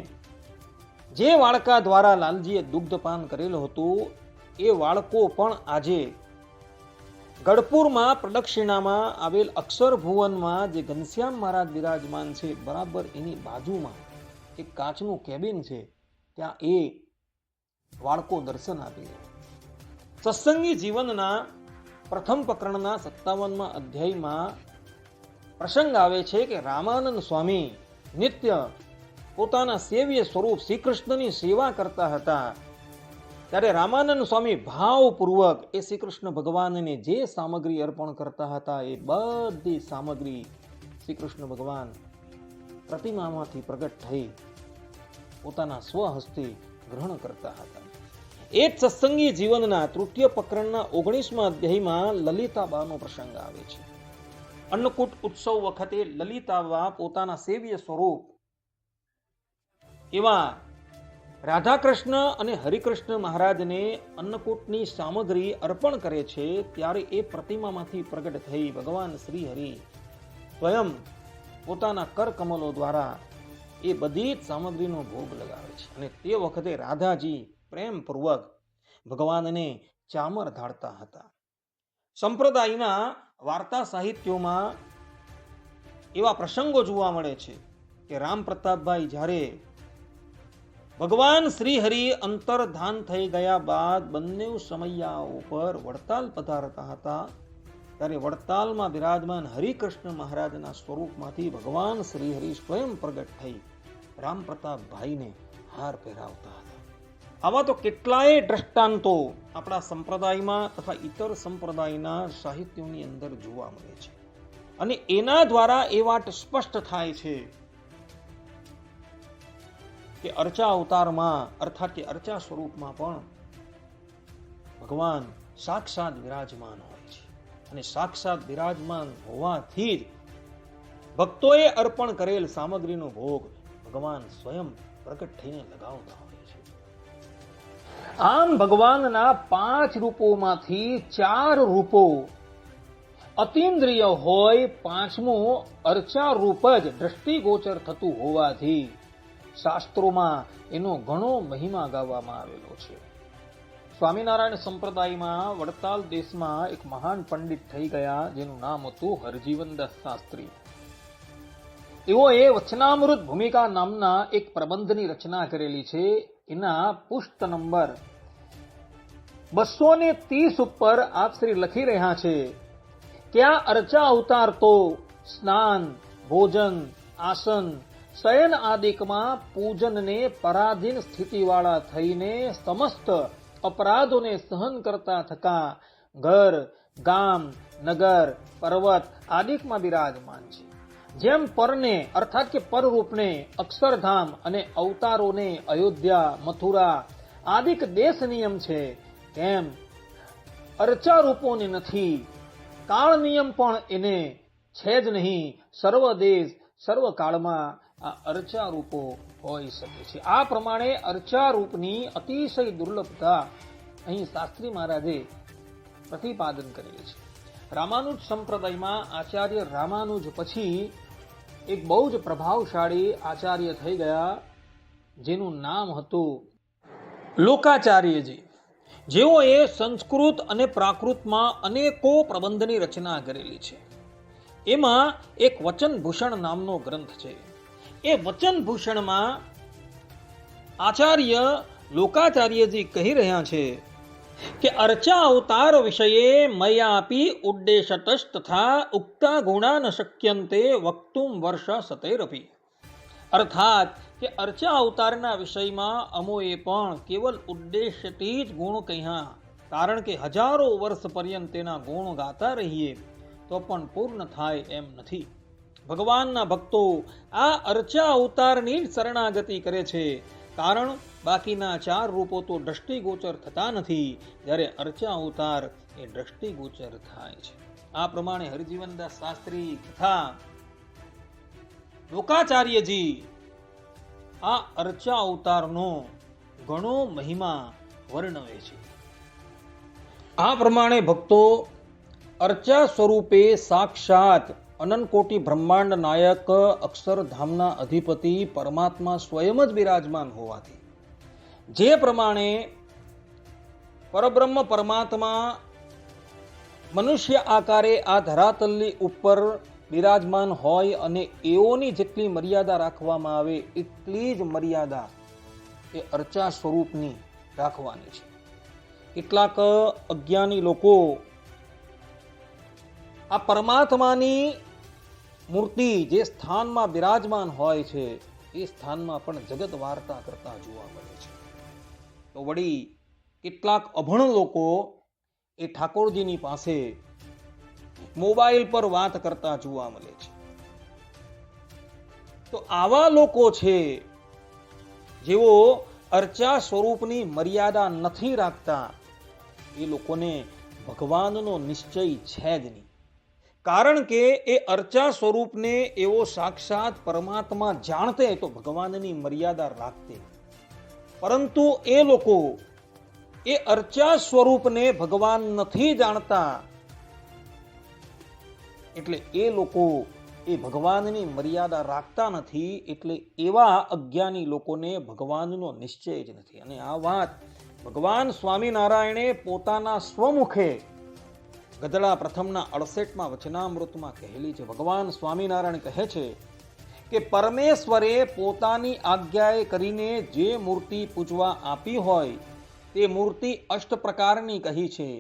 જે વાળકા દ્વારા લાલજીએ દુગ્ધપાન કરેલું હતું એ બાળકો પણ આજે ગઢપુરમાં પ્રદક્ષિણામાં આવેલ અક્ષર ભુવનમાં જે ઘનશ્યામ મહારાજ બિરાજમાન છે, બરાબર એની બાજુમાં એક કાચનું કેબિન છે, ત્યાં એ બાળકો દર્શન આપી રહ્યા. સત્સંગી જીવનના પ્રથમ પ્રકરણના 57મા અધ્યાયમાં પ્રસંગ આવે છે કે રામાનંદ સ્વામી નિત્ય પોતાના સેવ્ય સ્વરૂપ શ્રી કૃષ્ણની સેવા કરતા હતા. ત્યારે રામાનંદ સ્વામી ભાવપૂર્વક એ શ્રી કૃષ્ણ ભગવાનને જે સામગ્રી અર્પણ કરતા હતા એ બધી સામગ્રી શ્રી કૃષ્ણ ભગવાન પ્રતિમામાંથી પ્રગટ થઈ પોતાના સ્વહસ્તે ગ્રહણ કરતા હતા. એ જ સત્સંગી જીવનના તૃતીય પ્રકરણના 19મા અધ્યાયમાં લલિતાબાનો પ્રસંગ આવે છે. અન્નકૂટ ઉત્સવ વખતે લલિતાબા પોતાના સેવ્ય સ્વરૂપ એવા રાધાકૃષ્ણ અને હરિકૃષ્ણ મહારાજને અન્નકૂટની સામગ્રી અર્પણ કરે છે. ત્યારે એ પ્રતિમામાંથી પ્રગટ થઈ ભગવાન શ્રી હરિ સ્વયં પોતાના કરકમલો દ્વારા એ બધી જ સામગ્રીનો ભોગ લગાવે છે. અને તે વખતે રાધાજી પ્રેમપૂર્વક ભગવાનને ચામર ઢાળતા હતા. સંપ્રદાયના વાર્તા સાહિત્યોમાં એવા પ્રસંગો જોવા મળે છે કે રામ પ્રતાપભાઈ જ્યારે ભગવાન શ્રી હરિ અંતર્ધાન થઈ ગયા બાદ બંને સમૈયા ઉપર વડતાલ પધારતા હતા, ત્યારે વડતાલમાં બિરાજમાન હરિકૃષ્ણ મહારાજના સ્વરૂપમાંથી ભગવાન શ્રી હરિ સ્વયં પ્રગટ થઈ રામ પ્રતાપભાઈને હાર પહેરાવતા હતા. આવા તો કેટલાય દ્રષ્ટાંતો આપણા સંપ્રદાયમાં તથા ઇતર સંપ્રદાયના સાહિત્યોની અંદર જોવા મળે છે. અને એના દ્વારા એ વાત સ્પષ્ટ થાય છે કે અર્ચા અવતારમાં અર્થાત કે અર્ચા સ્વરૂપમાં પણ ભગવાન સાક્ષાત વિરાજમાન હોય છે. અને સાક્ષાત વિરાજમાન હોવાથી જ ભક્તોએ અર્પણ કરેલ સામગ્રીનો ભોગ ભગવાન સ્વયં પ્રગટ થઈને લગાવતા હોય છે. આમ ભગવાનના 5 રૂપોમાંથી 4 રૂપો અતિન્દ્રિય હોય, 5મું અર્ચા રૂપ જ દ્રષ્ટિગોચર થતું હોવાથી શાસ્ત્રોમાં એનો ઘણો મહિમા ગાવામાં આવેલો છે. સ્વામિનારાયણ સંપ્રદાયમાં વડતાલ દેશમાં એક મહાન પંડિત થઈ ગયા જેનું નામ હતું હરજીવનદાસ શાસ્ત્રી. તેઓએ વચનામૃત ભૂમિકા નામના એક પ્રબંધની રચના કરેલી છે. એના પુષ્ટ નંબર 230 ઉપર આપ શ્રી લખી રહ્યા છે કે આ અર્ચા અવતાર તો સ્નાન, ભોજન, આસન, શયન આદિકમાં પૂજનને પરાધીન સ્થિતિવાળા થઈને સમસ્ત અપરાધોને સહન કરતા થકા ઘર, ગામ, નગર, પર્વત આદિકમાં બિરાજમાન છે. જેમ પરને અર્થાત કે પરરૂપને અક્ષરધામ અને અવતારોને અયોધ્યા, મથુરા આદિક દેશ નિયમ છે, તેમ અર્ચા રૂપોને નથી, કાળ નિયમ પણ એને છે જ નહીં. સર્વ દેશ સર્વ કાળમાં આ અર્ચા રૂપો હોઈ શકે છે. આ પ્રમાણે અર્ચા રૂપની અતિશય દુર્લભતા અહીં શાસ્ત્રી મહારાજે પ્રતિપાદન કરેલી છે. રામાનુજ સંપ્રદાયમાં આચાર્ય રામાનુજ પછી એક બહુ જ પ્રભાવશાળી આચાર્ય થઈ ગયા જેનું નામ હતું લોકાચાર્યજી. જેઓએ સંસ્કૃત અને પ્રાકૃતમાં અનેકો પ્રબંધની રચના કરેલી છે. એમાં એક વચનભૂષણ નામનો ગ્રંથ છે. એ વચનભૂષણમાં આચાર્ય લોકાચાર્યજી કહી રહ્યા છે કે અર્ચા અવતાર વિષયે મયાપી ઉદ્દેશતઃ તથા ઉક્તા ગુણા ન શક્યંતે વક્તુમ વર્ષ સતૈરપી. અર્થાત કે અર્ચા અવતારના વિષયમાં અમોએ પણ કેવલ ઉદ્દેશ્યથી જ ગુણ કહ્યા, કારણ કે હજારો વર્ષ પર્યંત તેના ગુણ ગાતા રહીએ તો પણ પૂર્ણ થાય એમ નથી. ભગવાનના ભક્તો આ અર્ચા અવતારની જ શરણાગતિ કરે છે, કારણ બાકીના 4 રૂપો તો દ્રષ્ટિગોચર થતા નથી, જ્યારે અર્ચા અવતાર એ દ્રષ્ટિગોચર થાય છે. આ પ્રમાણે હરજીવનદાસ શાસ્ત્રી તથા લોકાચાર્યજી આ અર્ચા અવતારનો ઘણો મહિમા વર્ણવે છે. આ પ્રમાણે ભક્તો અર્ચા સ્વરૂપે સાક્ષાત અનંતકોટી બ્રહ્માંડ નાયક અક્ષરધામના અધિપતિ પરમાત્મા સ્વયં જ બિરાજમાન હોવાથી જે પ્રમાણે પરબ્રહ્મ પરમાત્મા મનુષ્ય આકારે આ ધરાતલની ઉપર બિરાજમાન હોય અને એઓની જેટલી મર્યાદા રાખવામાં આવે એટલી જ મર્યાદા એ અર્ચા સ્વરૂપની રાખવાની છે. કેટલાક અજ્ઞાની લોકો આ પરમાત્માની મૂર્તિ જે સ્થાનમાં બિરાજમાન હોય છે એ સ્થાનમાં પણ જગત વાર્તા કરતા જોવા મળે છે. તો વળી કેટલાક અભણ લોકો એ ઠાકોરજીની પાસે મોબાઈલ પર વાત કરતા જોવા મળે છે. તો આવા લોકો છે જેઓ અર્ચા સ્વરૂપની મર્યાદા નથી રાખતા, એ લોકોને ભગવાનનો નિશ્ચય છે જ નહીં. કારણ કે એ અર્ચા સ્વરૂપને એવો સાક્ષાત પરમાત્મા જાણતે તો ભગવાનની મર્યાદા રાખતે, પરંતુ એ લોકો એ અર્ચા સ્વરૂપને ભગવાન નથી જાણતા, એટલે એ લોકો એ ભગવાનની મર્યાદા રાખતા નથી. એટલે એવા અજ્ઞાની લોકોને ભગવાનનો નિશ્ચય જ નથી. અને આ વાત ભગવાન સ્વામિનારાયણે પોતાના સ્વમુખે ગધડા પ્રથમના 68માં વચનામૃતમાં કહેલી છે. ભગવાન સ્વામિનારાયણ કહે છે કે પરમેશ્વરે પોતાની આજ્ઞાએ કરીને જે મૂર્તિ પૂજવા આપી હોય તે મૂર્તિ અષ્ટ પ્રકારની કહી છે.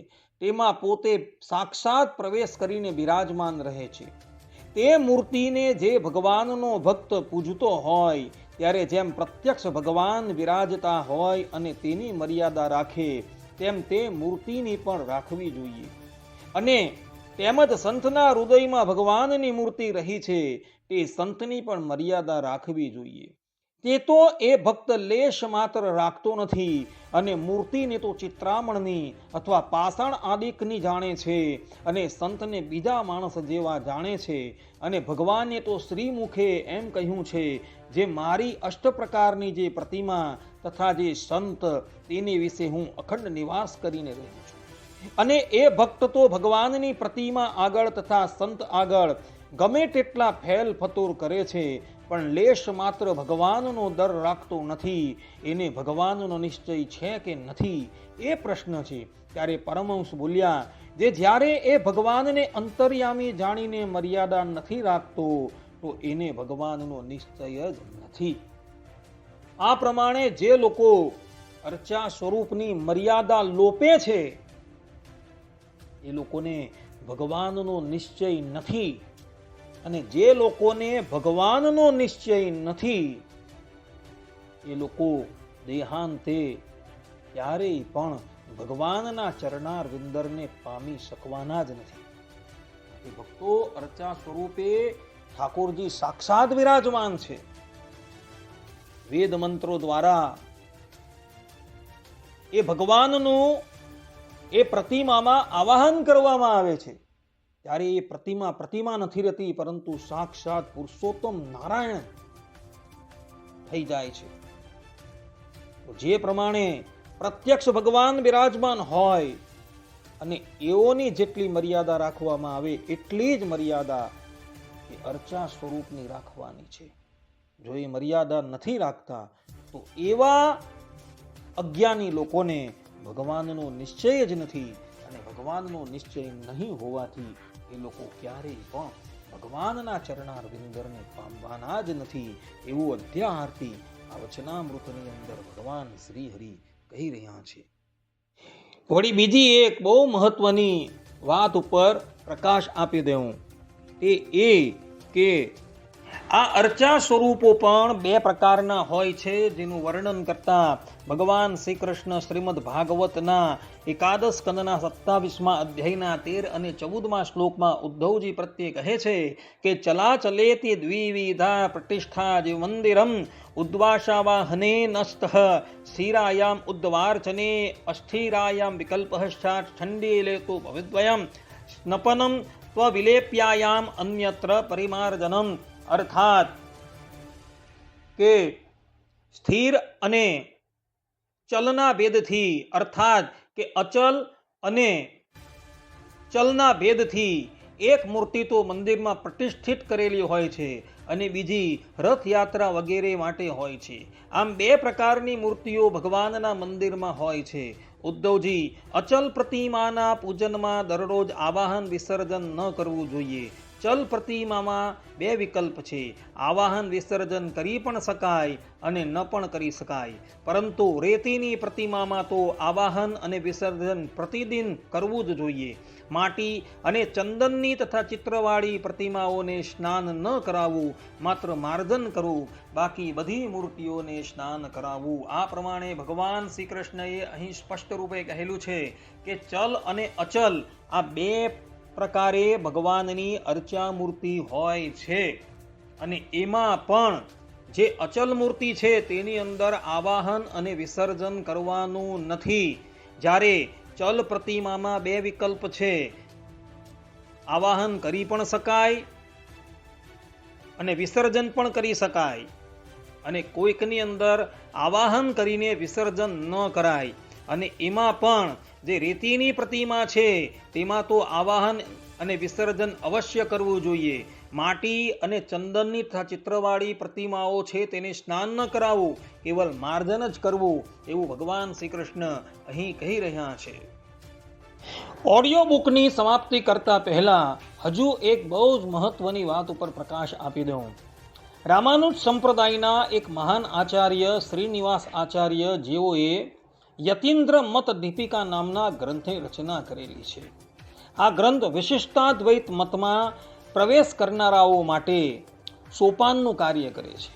તેમાં પોતે સાક્ષાત પ્રવેશ કરીને બિરાજમાન રહે છે. તે મૂર્તિને જે ભગવાનનો ભક્ત પૂજતો હોય ત્યારે જેમ પ્રત્યક્ષ ભગવાન બિરાજતા હોય અને તેની મર્યાદા રાખે, તેમ તે મૂર્તિની પણ રાખવી જોઈએ. અને તેમજ સંતના હૃદયમાં ભગવાનની મૂર્તિ રહી છે, તે સંતની પણ મર્યાદા રાખવી જોઈએ. તે તો એ ભક્ત લેશ માત્ર રાખતો નથી અને મૂર્તિને તો ચિત્રામણની અથવા પાષાણ આદિકની જાણે છે અને સંતને બીજા માણસ જેવા જાણે છે. અને ભગવાને તો શ્રીમુખે એમ કહ્યું છે, જે મારી અષ્ટ પ્રકારની જે પ્રતિમા તથા જે સંત તેની વિશે હું અખંડ નિવાસ કરીને રહું છું. અને એ ભક્ત તો ભગવાનની પ્રતિમા આગળ તથા સંત આગળ ગમે તેટલા ફેલ ફતૂર કરે છે, પણ લેશ માત્ર ભગવાનનો દર રાખતો નથી. એને ભગવાનનો નિશ્ચય છે કે નથી એ પ્રશ્ન છે. ત્યારે પરમહંસ બોલ્યા, જે જ્યારે એ ભગવાનને અંતર્યામી જાણીને મર્યાદા નથી રાખતો તો એને ભગવાનનો નિશ્ચય જ નથી. આ પ્રમાણે જે લોકો અર્ચા સ્વરૂપની મર્યાદા લોપે છે એ લોકોને ભગવાનનો નિશ્ચય નથી. અને જે લોકોને ભગવાનનો નિશ્ચય નથી એ લોકો દેહાંતે ક્યારેય પણ ભગવાનના ચરણાર વિંદરને પામી શકવાના જ નથી. એ ભક્તો અર્ચા સ્વરૂપે ઠાકોરજી સાક્ષાત વિરાજમાન છે. વેદ મંત્રો દ્વારા એ ભગવાનનું એ પ્રતિમામાં આવાહન કરવામાં આવે છે. ત્યારે એ પ્રતિમા નથી રહેતી, પરંતુ સાક્ષાત પુરુષોત્તમ નારાયણ થઈ જાય છે. જે પ્રમાણે પ્રત્યક્ષ ભગવાન બિરાજમાન હોય અને એઓની જેટલી મર્યાદા રાખવામાં આવે એટલી જ મર્યાદા એ અર્ચા સ્વરૂપની રાખવાની છે. જો એ મર્યાદા નથી રાખતા તો એવા અજ્ઞાની લોકોને ભગવાનનો નિશ્ચય જ નથી. અને ભગવાનનો નિશ્ચય નહીં હોવાથી એ લોકો ક્યારેય પણ ભગવાનના ચરણાર વિંદરને પામવાના જ નથી. એવું અધ્યાહારથી આ વચનામૃતની અંદર ભગવાન શ્રી હરિ કહી રહ્યા છે. વળી બીજી એક બહુ મહત્વની વાત ઉપર પ્રકાશ આપી દેવું, તે એ કે આ અર્ચા સ્વરૂપો પણ બે પ્રકારના હોય છે, જેનું વર્ણન કરતા ભગવાન શ્રી કૃષ્ણ શ્રીમદ ભાગવતના 11 સ્કંદના 27મા અધ્યાયના 13 અને 14મા શ્લોકમાં ઉદ્ધવજી પ્રત્યે કહે છે કે ચલા ચલેતી દ્વિવિધા પ્રતિષ્ઠા જે મંદિરમ ઉદ્વાશાવાહને નસ્ત સ્થિરાયામ ઉદ્વાર્ચને અસ્થિરાયામ વિકલ્પશ્ચાત ઠંડી લેતો ભવિદ્વયમ સ્નપનમ ત્વવિલેપ્યાયામ અન્યત્ર પરિમાર્જનમ. અર્થાત કે સ્થિર અને ચલના ભેદથી, અર્થાત કે અચલ અને ચલના ભેદથી એક મૂર્તિ તો મંદિરમાં પ્રતિષ્ઠિત કરેલી હોય છે અને બીજી રથયાત્રા વગેરે માટે હોય છે. આમ બે પ્રકારની મૂર્તિઓ ભગવાનના મંદિરમાં હોય છે. ઉદ્ધવજી, અચલ પ્રતિમાના પૂજનમાં દરરોજ આવાહન વિસર્જન ન કરવું જોઈએ. ચલ પ્રતિમામાં બે વિકલ્પ છે. આવાહન વિસર્જન કરી પણ શકાય અને ન પણ કરી શકાય. પરંતુ રેતીની પ્રતિમામાં તો આવાહન અને વિસર્જન પ્રતિદિન કરવું જ જોઈએ. માટી અને ચંદનની તથા ચિત્રવાળી પ્રતિમાઓને સ્નાન ન કરાવવું, માત્ર માર્જન કરવું, બાકી બધી મૂર્તિઓને સ્નાન કરાવવું. આ પ્રમાણે ભગવાન શ્રી કૃષ્ણએ અહીં સ્પષ્ટ રૂપે કહેલું છે કે ચલ અને અચલ આ બે પ્રકારે ભગવાનની અર્ચા મૂર્તિ હોય છે. અને એમાં પણ જે અચલ મૂર્તિ છે તેની અંદર આવાહન અને વિસર્જન કરવાનું નથી. જ્યારે ચલ પ્રતિમામાં બે વિકલ્પ છે. આવાહન કરી પણ શકાય અને વિસર્જન પણ કરી શકાય. અને કોઈકની અંદર આવાહન કરીને વિસર્જન ન કરાય. અને એમાં પણ જે રેતીની પ્રતિમા છે તેમાં તો આવાહન અને વિસર્જન અવશ્ય કરવું જોઈએ. માટી અને ચંદનની તથા ચિત્રવાળી પ્રતિમાઓ છે તેને સ્નાન ન કરાવવું, કેવલ માર્જન જ કરવું, એવું ભગવાન શ્રી કૃષ્ણ અહીં કહી રહ્યા છે. ઓડિયો બુકની સમાપ્તિ કરતા પહેલા હજુ એક બહુ જ મહત્વની વાત ઉપર પ્રકાશ આપી દઉં. રામાનુજ સંપ્રદાયના એક મહાન આચાર્ય શ્રીનિવાસ આચાર્ય જેઓએ યતીન્દ્ર મત દીપિકા નામના ગ્રંથની રચના કરેલી છે. આ ગ્રંથ વિશિષ્ટાદ્વૈત મતમાં પ્રવેશ કરનારાઓ માટે સોપાનનું કાર્ય કરે છે.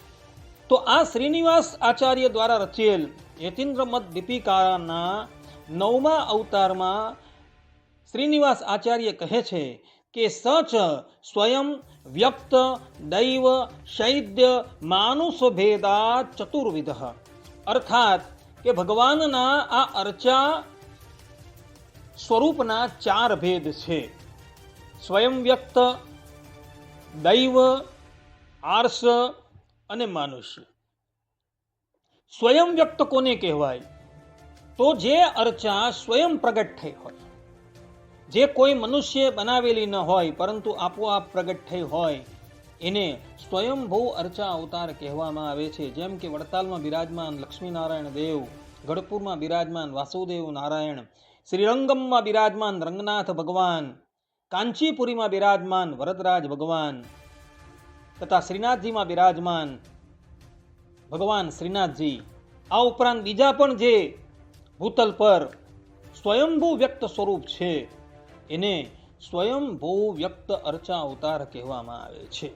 તો આ શ્રીનિવાસ આચાર્ય દ્વારા રચેલ યતીન્દ્ર મત દીપિકાના 9મા અવતારમાં શ્રીનિવાસ આચાર્ય કહે છે કે સચ સ્વયં વ્યક્ત દૈવ શૈદ્ય માનુષ ભેદા ચતુર્વિધ. અર્થાત કે ભગવાનના આ અર્ચા સ્વરૂપના 4 ભેદ છે. સ્વયં વ્યક્ત, દૈવ, આર્ષ અને માનુષ્ય. સ્વયં વ્યક્ત કોને કહેવાય? તો જે અર્ચા સ્વયં પ્રગટ થઈ હોય, જે કોઈ મનુષ્ય બનાવેલી ન હોય પરંતુ આપોઆપ પ્રગટ થઈ હોય, એને સ્વયંભૂ અર્ચા અવતાર કહેવામાં આવે છે. જેમ કે વડતાલમાં બિરાજમાન લક્ષ્મીનારાયણ દેવ, ગઢપુરમાં બિરાજમાન વાસુદેવ નારાયણ, શ્રીરંગમમાં બિરાજમાન રંગનાથ ભગવાન, કાંચીપુરીમાં બિરાજમાન વરદરાજ ભગવાન તથા શ્રીનાથજીમાં બિરાજમાન ભગવાન શ્રીનાથજી. આ ઉપરાંત બીજા પણ જે ભૂતલ પર સ્વયંભૂ વ્યક્ત સ્વરૂપ છે એને સ્વયંભૂ વ્યક્ત અર્ચા અવતાર કહેવામાં આવે છે.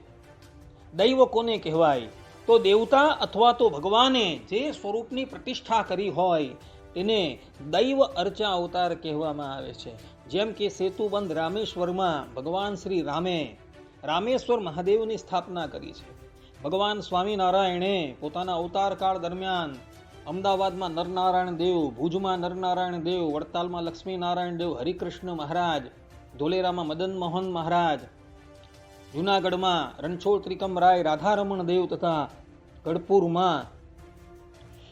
દૈવ કોને કહેવાય? તો દેવતા અથવા તો ભગવાને જે સ્વરૂપની પ્રતિષ્ઠા કરી હોય તેને દૈવ અર્ચા અવતાર કહેવામાં આવે છે. જેમ કે સેતુબંધ રામેશ્વરમાં ભગવાન શ્રી રામે રામેશ્વર મહાદેવની સ્થાપના કરી છે. ભગવાન સ્વામિનારાયણે પોતાના અવતાર કાળ દરમિયાન અમદાવાદમાં નરનારાયણ દેવ, ભુજમાં નરનારાયણ દેવ, વડતાલમાં લક્ષ્મીનારાયણ દેવ, હરિકૃષ્ણ મહારાજ, ધોલેરામાં મદન મોહન મહારાજ, જૂનાગઢમાં રણછોડ ત્રિકમ રાય, રાધારમણ દેવ તથા ગઢપુરમાં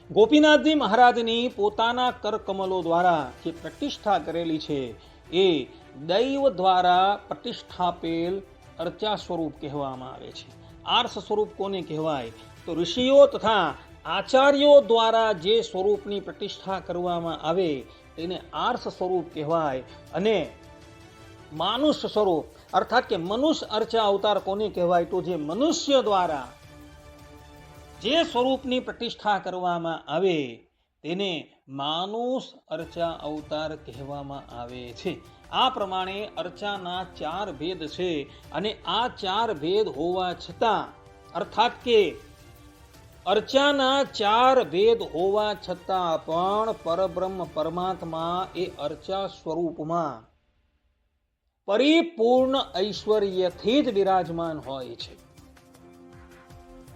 ગોપીનાથજી મહારાજની પોતાના કરકમલો દ્વારા જે પ્રતિષ્ઠા કરેલી છે એ દૈવ દ્વારા પ્રતિષ્ઠાપેલ અર્ચા સ્વરૂપ કહેવામાં આવે છે. આર્ષ સ્વરૂપ કોને કહેવાય? તો ઋષિઓ તથા આચાર્યો દ્વારા જે સ્વરૂપની પ્રતિષ્ઠા કરવામાં આવે તેને આર્ષ સ્વરૂપ કહેવાય. અને માનુષ સ્વરૂપ અર્થાત કે મનુષ્ય અર્ચા અવતાર કોને કહેવાય? તો જે મનુષ્ય દ્વારા જે સ્વરૂપની પ્રતિષ્ઠા કરવામાં આવે તેને માનુષ અર્ચા અવતાર કહેવામાં આવે છે. આ પ્રમાણે અર્ચાના 4 ભેદ છે. અને આ 4 ભેદ હોવા છતાં અર્થાત કે અર્ચાના 4 ભેદ હોવા છતાં પણ પરબ્રહ્મ પરમાત્મા એ અર્ચા સ્વરૂપમાં પરિપૂર્ણ ઐશ્વર્યથી જ બિરાજમાન હોય છે.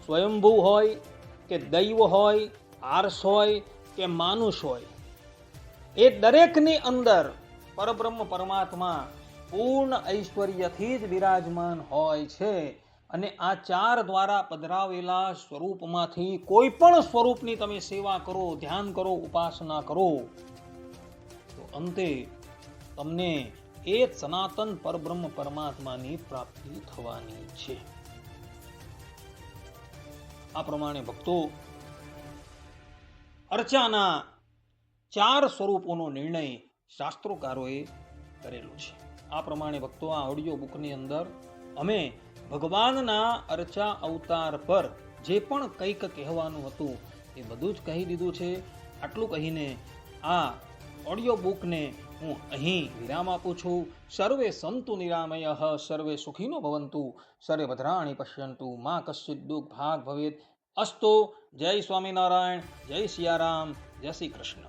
સ્વયંભૂ હોય કે દૈવ હોય, આર્ષ હોય કે માનુષ હોય, એ દરેકની અંદર પરબ્રહ્મ પરમાત્મા પૂર્ણ ઐશ્વર્યથી જ બિરાજમાન હોય છે. અને આ 4 દ્વારા પધરાવેલા સ્વરૂપમાંથી કોઈ પણ સ્વરૂપની તમે સેવા કરો, ધ્યાન કરો, ઉપાસના કરો તો અંતે તમને એ સનાતન પરબ્રહ્મ પરમાત્માની પ્રાપ્તિ થવાની છે. આ પ્રમાણે ભક્તો અર્ચાના 4 સ્વરૂપોનો નિર્ણય શાસ્ત્રોકારોએ કરેલો છે. આ પ્રમાણે ભક્તો આ ઓડિયો બુકની અંદર અમે ભગવાનના અર્ચા અવતાર પર જે પણ કંઈક કહેવાનું હતું એ બધું જ કહી દીધું છે. આટલું કહીને આ ઓડિયો બુકને હું અહીં વિરામ આપું છું. સર્વે સંતુ નિરામયઃ, સર્વે સુખીનો ભવંતુ, સર્વે ભદ્રાણિ પશ્યંતુ, મા કશ્ચિદ દુઃખ ભાગ ભવેત. અસ્તો. જય સ્વામિનારાયણ, જય સિયારામ, જય શ્રી કૃષ્ણ.